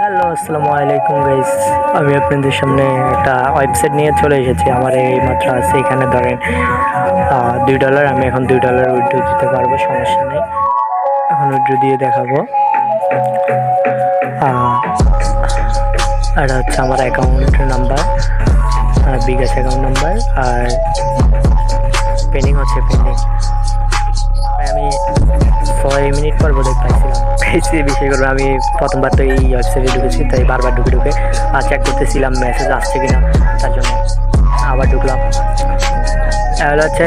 Hello, আসসালামু আলাইকুম guys. আমি আপনাদের সামনে একটা ওয়েবসাইট নিয়ে চলে এসেছি। আমার এই মাত্র আছে এখানে ধরেন $2। আমি এখন $2 উইথড্র দিতে পারবো, সমস্যা নেই। এখন উইথড্র দিয়ে দেখাবো। এটা হচ্ছে আমার অ্যাকাউন্ট নাম্বার, বিকাশ অ্যাকাউন্ট নাম্বার, আর পেন্ডিং হচ্ছে পেন্ডিং। আমি 6 মিনিট পর বোধহয় পাইছিলাম। বিষয় করবো, আমি প্রথমবার তো এই ওয়েবসাইটে ঢুকেছি, তাই বারবার ঢুকে চেক করতেছিলাম মেসেজ আসছে কিনা, তার জন্য আবার ঢুকলাম। তাহলে হচ্ছে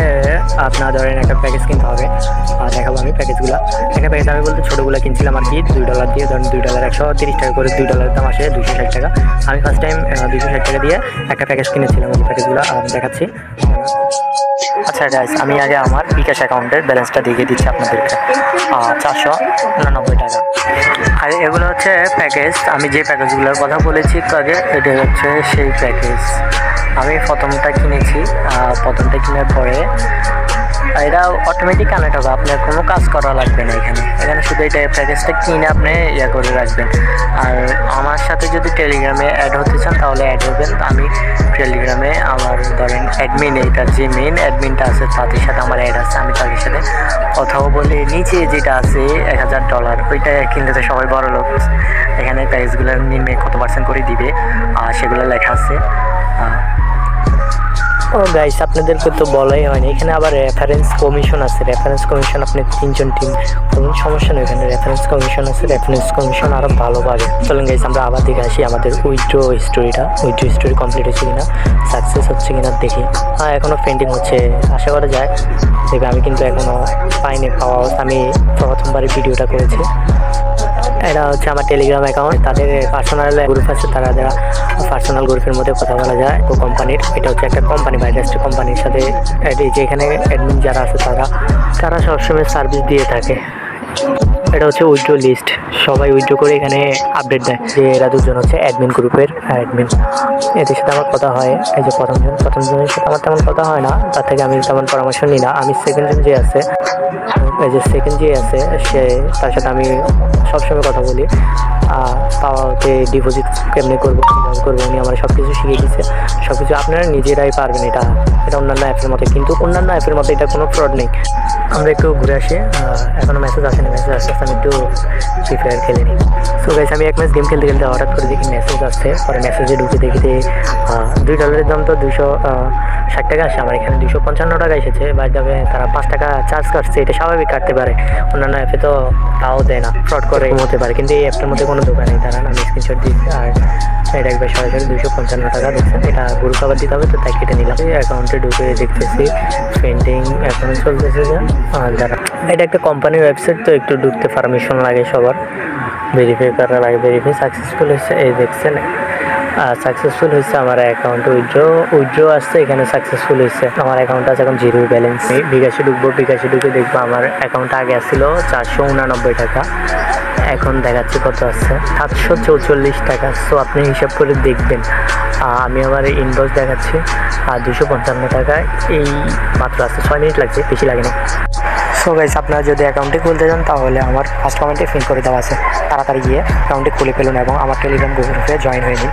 আপনার ধরেন একটা প্যাকেজ কিনতে হবে, আর দেখাবো আমি প্যাকেজগুলো। একটা প্যাকেজ আমি বলতে ছোটোগুলো কিনছিলাম আর কি, $2 দিয়ে। ধরেন $2 130 টাকা করে, $2 দাম আসে 260 টাকা। আমি ফার্স্ট টাইম 260 টাকা দিয়ে একটা প্যাকেজ কিনেছিলাম। ওই প্যাকেজগুলো দেখাচ্ছি। আচ্ছা গাইস, আমি আগে আমার বিকাশ অ্যাকাউন্টের ব্যালেন্সটা দেখিয়ে দিচ্ছি আপনাদেরকে। 499 টাকা। আর এগুলো হচ্ছে প্যাকেজ, আমি যে প্যাকেজগুলোর কথা বলেছি তো আগে, এটা হচ্ছে সেই প্যাকেজ। আমি প্রথমটা কিনেছি, প্রথমটা কেনার পরে এটা অটোমেটিক কানেক্ট হবে, আপনার কোনো কাজ করা লাগবে না। এখানে শুধু এটা প্যাকেজটা কিনে আপনি করে রাখবেন। আর আমার সাথে যদি টেলিগ্রামে অ্যাড হতে চান তাহলে অ্যাড হবেন। আমি টেলিগ্রামে আমার ধরেন অ্যাডমিন, এইটার যে মেন অ্যাডমিনটা আছে তাদের সাথে আমার অ্যাড আছে, আমি তাদের সাথে কথাও বলে। নিচে যেটা আছে $1000, ওইটা কিনতে সবাই বড় লোক। এখানে প্যাকেজগুলোর নিম্নে কত % করে দিবে সেগুলো লেখা আছে। ও গাইস, আপনাদেরকে তো বলাই হয়নি, এখানে আবার রেফারেন্স কমিশন আছে। রেফারেন্স কমিশন আপনি 3জন টিম করুন, সমস্যা নেই। এখানে রেফারেন্স কমিশন আছে, রেফারেন্স কমিশন আরও ভালো পাবে। চলুন গাইস, আমরা আবার দেখে আসি আমাদের উইথড্র স্টোরি কমপ্লিট হচ্ছে কিনা, সাকসেস হচ্ছে কিনা দেখি। এখনও পেন্ডিং হচ্ছে, আশা করা যায় দেখবে। আমি কিন্তু এখনও পাইনি, পাওয়া আমি প্রথমবারই ভিডিওটা করেছি। এটা হচ্ছে আমার টেলিগ্রাম অ্যাকাউন্ট, তাদের পার্সোনাল গ্রুপ আছে, তারা যারা পার্সোনাল গ্রুপের মধ্যে কথা বলা যায় কোম্পানির। এটা হচ্ছে একটা কোম্পানি, ভাইরাস্ট কোম্পানির সাথে যে এখানে অ্যাডমিন যারা আছে তারা সবসময় সার্ভিস দিয়ে থাকে। এটা হচ্ছে উইথড্র লিস্ট, সবাই উইথড্র করে এখানে আপডেট দেয় যে এরা দুজন হচ্ছে অ্যাডমিন গ্রুপের অ্যাডমিন। এদের সাথে আমার কথা হয়। এই যে প্রথমজনের সাথে আমার তেমন কথা হয় না, তার থেকে আমি তেমন পরামর্শ নিই না। আমি সেকেন্ড যে আছে, তার সাথে আমি সবসময় কথা বলি। পাওয়াতে ডিপোজিট কেমনি করবো, উনি আমার সব কিছু শিখিয়ে দিচ্ছে। সব কিছু আপনারা নিজেরাই পারবেন। এটা অন্যান্য অ্যাপের মতো, কিন্তু অন্যান্য অ্যাপের মতো এটা কোনো ফ্রড নেই। আমরা একটু ঘুরে আসি। এখনও মেসেজ আসেনি, মেসেজ আসতে আমি একটু ফ্রি ফায়ার খেলে নিই। সো গাইস, আমি এক ম্যাচ গেম খেলতে হঠাৎ করে দেখি মেসেজ আসছে। পরে মেসেজে ঢুকে দেখি $2 দাম তো 260 টাকা আসে, আমার এখানে 255 টাকা এসেছে। বাই যাবে, তারা 5 টাকা চার্জ কাটছে। এটা স্বাভাবিক কাটতে পারে, অন্যান্য অ্যাপে তো তাও দেয় না, ফ্রড করে হতে পারে। কিন্তু এই অ্যাপটার মধ্যে কোনো দোকান নেই, তারা আমি স্ক্রিনশট দিচ্ছি। আর এটা একবার সরাসরি 255 টাকা দেখছেন। এটা গ্রুপ আবার দিতে হবে, তো তাই কেটে নিলাম। অ্যাকাউন্টে ঢুকে দেখতেছি পেন্ডিং এখনও চলতেছে। যারা এটা একটা কোম্পানির ওয়েবসাইট, তো একটু ঢুকতে পারমিশন লাগে সবার, ভেরিফাই করা লাগে। ভেরিফাই সাকসেসফুল হয়েছে, এই দেখছেন সাকসেসফুল হয়েছে। আমার অ্যাকাউন্টে উইথড্র আসছে, এখানে সাকসেসফুল হয়েছে। আমার অ্যাকাউন্ট আছে এখন 0 ব্যালেন্স। বিকাশে ঢুকবো, বিকাশে ঢুকে দেখবো আমার অ্যাকাউন্টে আগে আসছিল 489 টাকা, এখন দেখাচ্ছে কত আছে 744 টাকা। সো আপনি হিসাব করে দেখবেন। আমি আমার ইনবক্স দেখাচ্ছি 255 টাকা, এই মাত্র আসছে। 6 মিনিট লাগছে, বেশি লাগেনি। সো গাইস, আপনারা যদি অ্যাকাউন্টে খুলতে চান তাহলে আমার ফার্স্ট কমেন্টে পিন করে দেওয়া আছে, তাড়াতাড়ি গিয়ে অ্যাকাউন্টে খুলে ফেলুন এবং আমার টেলিগ্রাম গ্রুপে জয়েন হয়ে নিন।